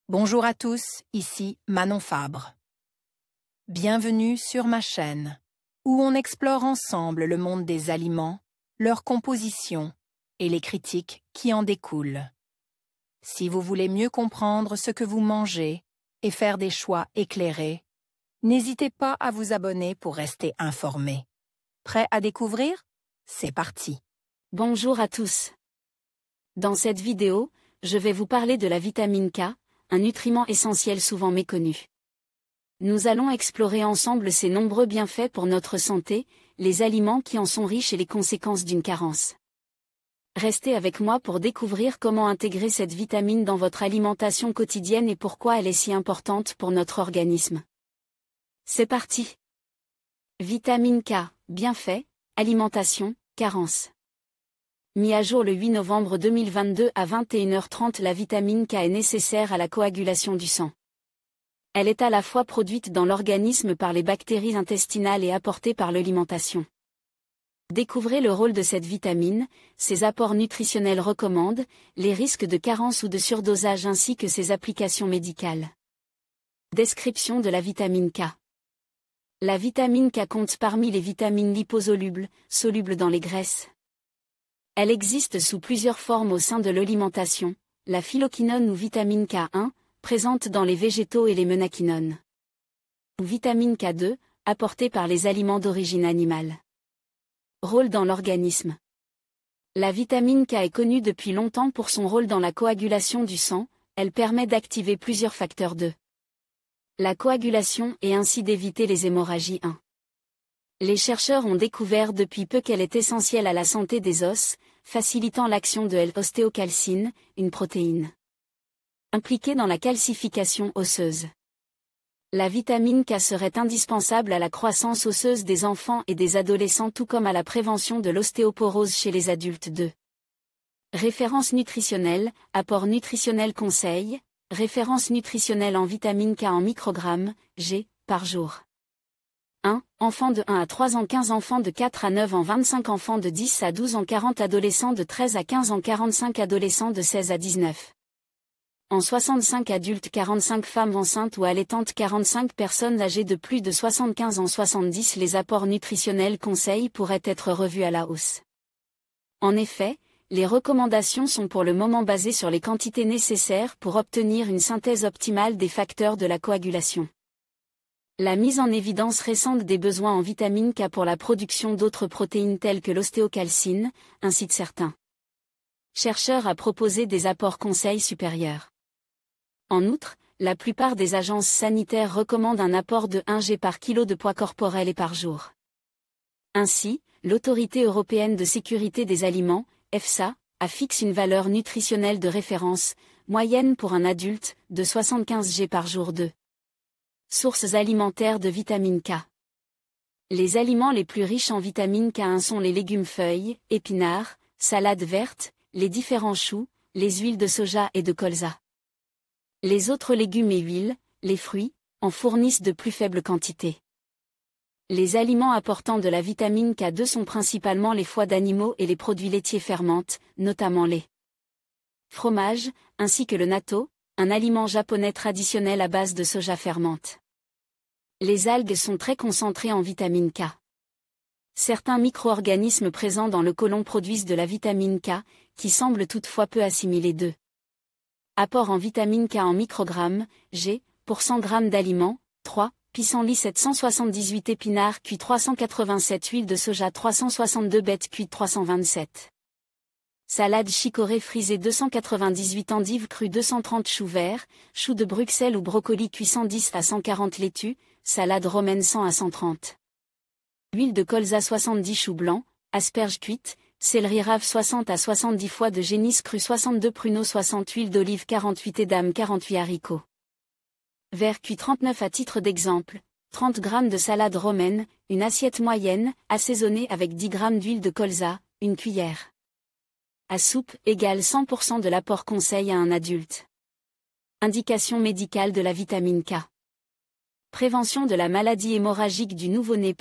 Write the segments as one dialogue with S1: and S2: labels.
S1: Bonjour à tous, ici Manon Fabre. Bienvenue sur ma chaîne, où on explore ensemble le monde des aliments, leur composition et les critiques qui en découlent. Si vous voulez mieux comprendre ce que vous mangez et faire des choix éclairés, n'hésitez pas à vous abonner pour rester informé. Prêt à découvrir? C'est parti!
S2: Bonjour à tous. Dans cette vidéo, je vais vous parler de la vitamine K, un nutriment essentiel souvent méconnu. Nous allons explorer ensemble ses nombreux bienfaits pour notre santé, les aliments qui en sont riches et les conséquences d'une carence. Restez avec moi pour découvrir comment intégrer cette vitamine dans votre alimentation quotidienne et pourquoi elle est si importante pour notre organisme. C'est parti! Vitamine K, bienfaits, alimentation, carence. Mis à jour le 8 novembre 2022 à 21h30, la vitamine K est nécessaire à la coagulation du sang. Elle est à la fois produite dans l'organisme par les bactéries intestinales et apportée par l'alimentation. Découvrez le rôle de cette vitamine, ses apports nutritionnels recommandés, les risques de carence ou de surdosage ainsi que ses applications médicales. Description de la vitamine K. La vitamine K compte parmi les vitamines liposolubles, solubles dans les graisses. Elle existe sous plusieurs formes au sein de l'alimentation, la phyloquinone ou vitamine K1, présente dans les végétaux et les ménaquinones. Ou vitamine K2, apportée par les aliments d'origine animale. Rôle dans l'organisme. La vitamine K est connue depuis longtemps pour son rôle dans la coagulation du sang, elle permet d'activer plusieurs facteurs de la coagulation et ainsi d'éviter les hémorragies 1. Les chercheurs ont découvert depuis peu qu'elle est essentielle à la santé des os, facilitant l'action de l'ostéocalcine, une protéine impliquée dans la calcification osseuse. La vitamine K serait indispensable à la croissance osseuse des enfants et des adolescents tout comme à la prévention de l'ostéoporose chez les adultes. 2. Référence nutritionnelle, apport nutritionnel conseil, référence nutritionnelle en vitamine K en microgrammes, g, par jour. 1. Enfants de 1 à 3 ans, 15 enfants de 4 à 9 ans, 25 enfants de 10 à 12 ans, 40 adolescents de 13 à 15 ans, 45 adolescents de 16 à 19 ans, 65 adultes, 45 femmes enceintes ou allaitantes, 45 personnes âgées de plus de 75 ans, 70. Les apports nutritionnels conseils pourraient être revus à la hausse. En effet, les recommandations sont pour le moment basées sur les quantités nécessaires pour obtenir une synthèse optimale des facteurs de la coagulation. La mise en évidence récente des besoins en vitamine K pour la production d'autres protéines telles que l'ostéocalcine, incite certains chercheurs à proposer des apports conseils supérieurs. En outre, la plupart des agences sanitaires recommandent un apport de 1 g par kilo de poids corporel et par jour. Ainsi, l'Autorité européenne de sécurité des aliments, EFSA, affixe une valeur nutritionnelle de référence, moyenne pour un adulte, de 75 g par jour. 2. Sources alimentaires de vitamine K. Les aliments les plus riches en vitamine K1 sont les légumes feuilles, épinards, salades vertes, les différents choux, les huiles de soja et de colza. Les autres légumes et huiles, les fruits, en fournissent de plus faibles quantités. Les aliments apportant de la vitamine K2 sont principalement les foies d'animaux et les produits laitiers fermentés, notamment les fromages, ainsi que le natto, un aliment japonais traditionnel à base de soja fermente. Les algues sont très concentrées en vitamine K. Certains micro-organismes présents dans le côlon produisent de la vitamine K, qui semble toutefois peu assimilée. 2. Apport en vitamine K en microgrammes, g, pour 100 g d'aliments, 3, pissenlit 778 épinards cuits 387 huile de soja 362 bêtes cuites 327. Salade chicorée frisée 298 endives crues 230 choux verts, choux de Bruxelles ou brocoli cuit 110 à 140 laitues, salade romaine 100 à 130. Huile de colza 70 choux blancs, asperges cuites, céleri rave 60 à 70 foies de génisse crue 62 pruneaux 60 huile d'olive 48 édames 48 haricots verts cuits 39 à titre d'exemple, 30 g de salade romaine, une assiette moyenne, assaisonnée avec 10 g d'huile de colza, une cuillère à soupe égale 100% de l'apport conseil à un adulte. Indication médicale de la vitamine K. Prévention de la maladie hémorragique du nouveau-né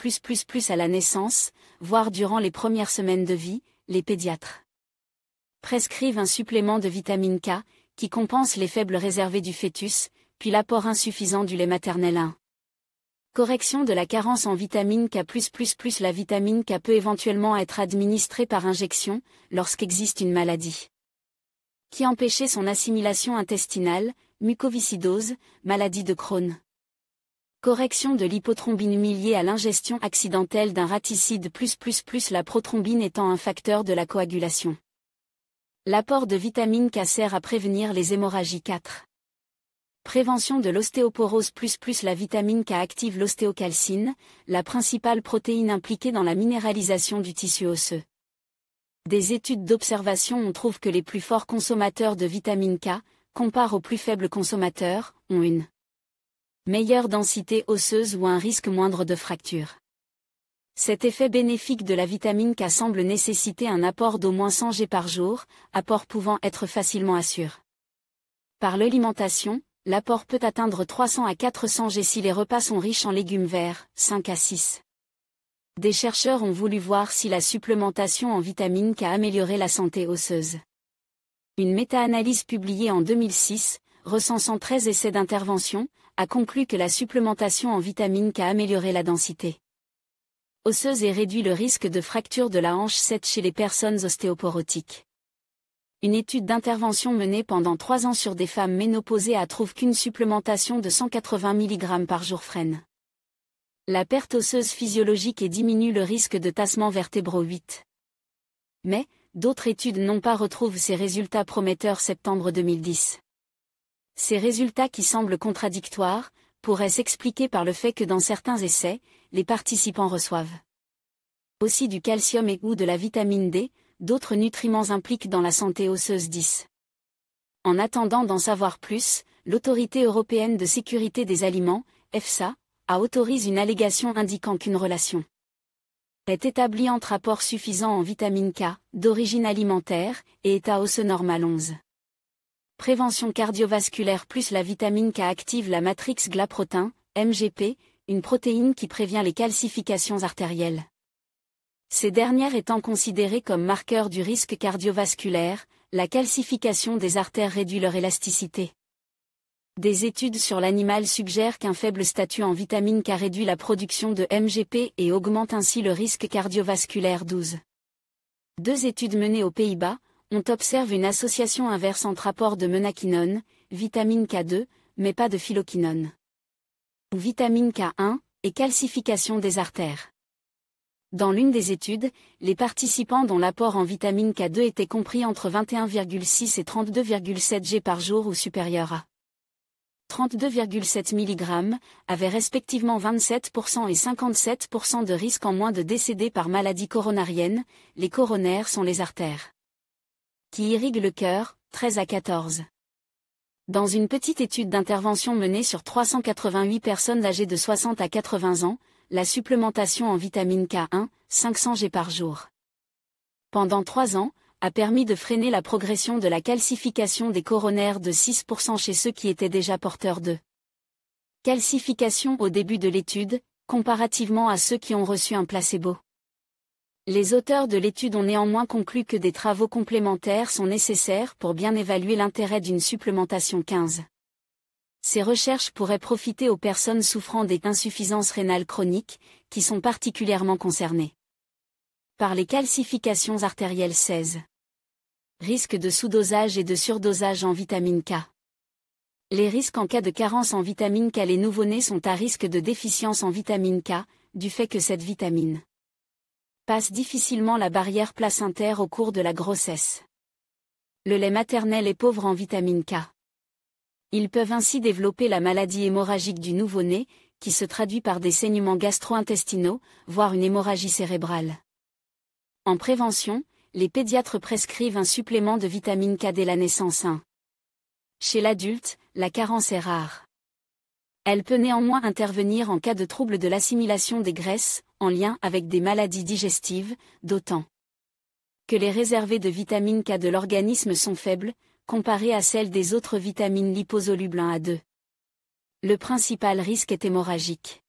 S2: à la naissance, voire durant les premières semaines de vie, les pédiatres prescrivent un supplément de vitamine K, qui compense les faibles réservées du fœtus, puis l'apport insuffisant du lait maternel 1. Correction de la carence en vitamine K++. La vitamine K peut éventuellement être administrée par injection, lorsqu'existe une maladie qui empêchait son assimilation intestinale, mucoviscidose, maladie de Crohn. Correction de l'hypothrombinémie liée à l'ingestion accidentelle d'un raticide++, la prothrombine étant un facteur de la coagulation. L'apport de vitamine K sert à prévenir les hémorragies 4. Prévention de l'ostéoporose++. La vitamine K active l'ostéocalcine, la principale protéine impliquée dans la minéralisation du tissu osseux. Des études d'observation ont trouvé que les plus forts consommateurs de vitamine K, comparés aux plus faibles consommateurs, ont une meilleure densité osseuse ou un risque moindre de fracture. Cet effet bénéfique de la vitamine K semble nécessiter un apport d'au moins 100 g par jour, apport pouvant être facilement assuré par l'alimentation. L'apport peut atteindre 300 à 400 g si les repas sont riches en légumes verts, 5 à 6. Des chercheurs ont voulu voir si la supplémentation en vitamine K améliorait la santé osseuse. Une méta-analyse publiée en 2006, recensant 13 essais d'intervention, a conclu que la supplémentation en vitamine K améliorait la densité osseuse et réduit le risque de fracture de la hanche 7 chez les personnes ostéoporotiques. Une étude d'intervention menée pendant 3 ans sur des femmes ménopausées a trouvé qu'une supplémentation de 180 mg par jour freine la perte osseuse physiologique et diminue le risque de tassement vertébraux 8. Mais, d'autres études n'ont pas retrouvé ces résultats prometteurs septembre 2010. Ces résultats qui semblent contradictoires, pourraient s'expliquer par le fait que dans certains essais, les participants reçoivent aussi du calcium et ou de la vitamine D, d'autres nutriments impliqués dans la santé osseuse 10. En attendant d'en savoir plus, l'Autorité européenne de sécurité des aliments, EFSA, a autorisé une allégation indiquant qu'une relation est établie entre apport suffisant en vitamine K, d'origine alimentaire, et état osseux normal 11. Prévention cardiovasculaire. La vitamine K active la matrix GLA-protéin, MGP, une protéine qui prévient les calcifications artérielles. Ces dernières étant considérées comme marqueurs du risque cardiovasculaire, la calcification des artères réduit leur élasticité. Des études sur l'animal suggèrent qu'un faible statut en vitamine K réduit la production de MGP et augmente ainsi le risque cardiovasculaire 12. 2 études menées aux Pays-Bas ont observé une association inverse entre apport de ménaquinone, vitamine K2, mais pas de phylloquinone, ou vitamine K1, et calcification des artères. Dans l'une des études, les participants dont l'apport en vitamine K2 était compris entre 21,6 et 32,7 g par jour ou supérieur à 32,7 mg, avaient respectivement 27% et 57% de risque en moins de décéder par maladie coronarienne. Les coronaires sont les artères qui irriguent le cœur, 13 à 14. Dans une petite étude d'intervention menée sur 388 personnes âgées de 60 à 80 ans, la supplémentation en vitamine K1, 500 g par jour, pendant 3 ans, a permis de freiner la progression de la calcification des coronaires de 6% chez ceux qui étaient déjà porteurs de calcification au début de l'étude, comparativement à ceux qui ont reçu un placebo. Les auteurs de l'étude ont néanmoins conclu que des travaux complémentaires sont nécessaires pour bien évaluer l'intérêt d'une supplémentation 15. Ces recherches pourraient profiter aux personnes souffrant d'insuffisances rénales chroniques, qui sont particulièrement concernées par les calcifications artérielles 16. Risque de sous-dosage et de surdosage en vitamine K. Les risques en cas de carence en vitamine K. Les nouveau-nés sont à risque de déficience en vitamine K, du fait que cette vitamine passe difficilement la barrière placentaire au cours de la grossesse. Le lait maternel est pauvre en vitamine K. Ils peuvent ainsi développer la maladie hémorragique du nouveau-né, qui se traduit par des saignements gastro-intestinaux, voire une hémorragie cérébrale. En prévention, les pédiatres prescrivent un supplément de vitamine K dès la naissance 1. Chez l'adulte, la carence est rare. Elle peut néanmoins intervenir en cas de trouble de l'assimilation des graisses, en lien avec des maladies digestives, d'autant que les réserves de vitamine K de l'organisme sont faibles, comparées à celles des autres vitamines liposolubles 1 à 2. Le principal risque est hémorragique.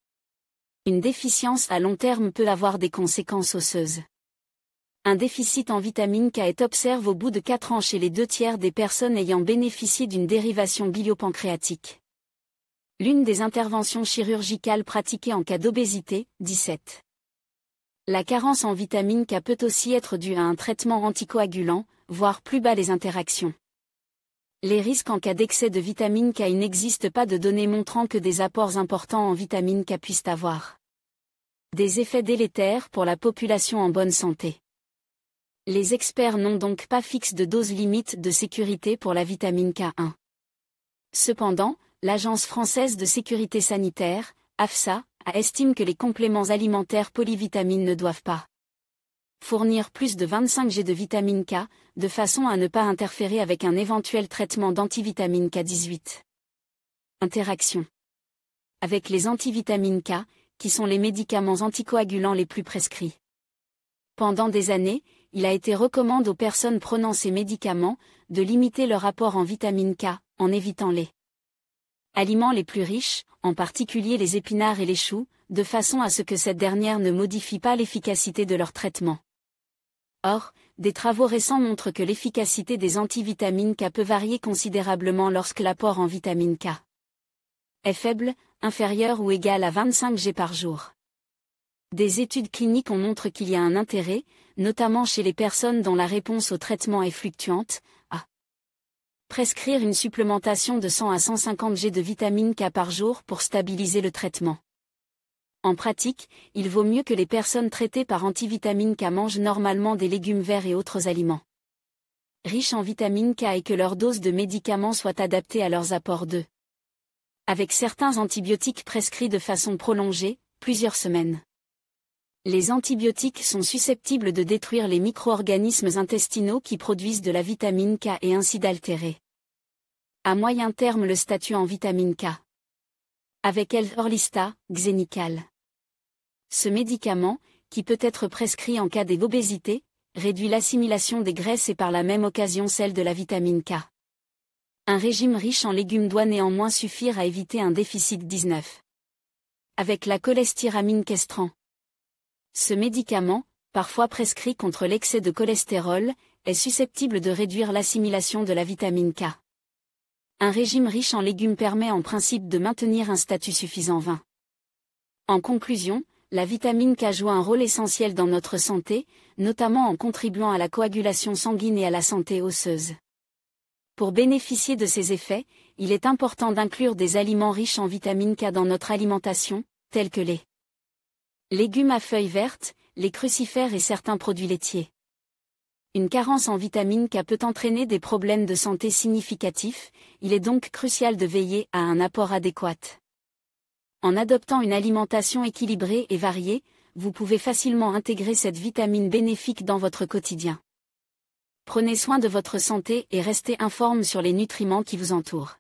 S2: Une déficience à long terme peut avoir des conséquences osseuses. Un déficit en vitamine K est observé au bout de 4 ans chez les 2/3 des personnes ayant bénéficié d'une dérivation biliopancréatique. L'une des interventions chirurgicales pratiquées en cas d'obésité, 17. La carence en vitamine K peut aussi être due à un traitement anticoagulant, voire plus bas les interactions. Les risques en cas d'excès de vitamine K. Il n'existe pas de données montrant que des apports importants en vitamine K puissent avoir des effets délétères pour la population en bonne santé. Les experts n'ont donc pas fixe de dose limite de sécurité pour la vitamine K1. Cependant, l'Agence française de sécurité sanitaire, AFSA, estime que les compléments alimentaires polyvitamines ne doivent pas fournir plus de 25 g de vitamine K, de façon à ne pas interférer avec un éventuel traitement d'antivitamine K18. Interaction avec les antivitamines K, qui sont les médicaments anticoagulants les plus prescrits. Pendant des années, il a été recommandé aux personnes prenant ces médicaments de limiter leur apport en vitamine K, en évitant les aliments les plus riches, en particulier les épinards et les choux, de façon à ce que cette dernière ne modifie pas l'efficacité de leur traitement. Or, des travaux récents montrent que l'efficacité des antivitamines K peut varier considérablement lorsque l'apport en vitamine K est faible, inférieur ou égal à 25 g par jour. Des études cliniques ont montré qu'il y a un intérêt, notamment chez les personnes dont la réponse au traitement est fluctuante, à prescrire une supplémentation de 100 à 150 g de vitamine K par jour pour stabiliser le traitement. En pratique, il vaut mieux que les personnes traitées par antivitamine K mangent normalement des légumes verts et autres aliments riches en vitamine K et que leur dose de médicaments soit adaptée à leurs apports d'eux. Avec certains antibiotiques prescrits de façon prolongée, plusieurs semaines. Les antibiotiques sont susceptibles de détruire les micro-organismes intestinaux qui produisent de la vitamine K et ainsi d'altérer à moyen terme le statut en vitamine K. Avec Orlistat, Xenical. Ce médicament, qui peut être prescrit en cas d'obésité, réduit l'assimilation des graisses et par la même occasion celle de la vitamine K. Un régime riche en légumes doit néanmoins suffire à éviter un déficit 19. Avec la cholestéramine Questran. Ce médicament, parfois prescrit contre l'excès de cholestérol, est susceptible de réduire l'assimilation de la vitamine K. Un régime riche en légumes permet en principe de maintenir un statut suffisant 20. En conclusion, la vitamine K joue un rôle essentiel dans notre santé, notamment en contribuant à la coagulation sanguine et à la santé osseuse. Pour bénéficier de ces effets, il est important d'inclure des aliments riches en vitamine K dans notre alimentation, tels que les légumes à feuilles vertes, les crucifères et certains produits laitiers. Une carence en vitamine K peut entraîner des problèmes de santé significatifs, il est donc crucial de veiller à un apport adéquat. En adoptant une alimentation équilibrée et variée, vous pouvez facilement intégrer cette vitamine bénéfique dans votre quotidien. Prenez soin de votre santé et restez informe sur les nutriments qui vous entourent.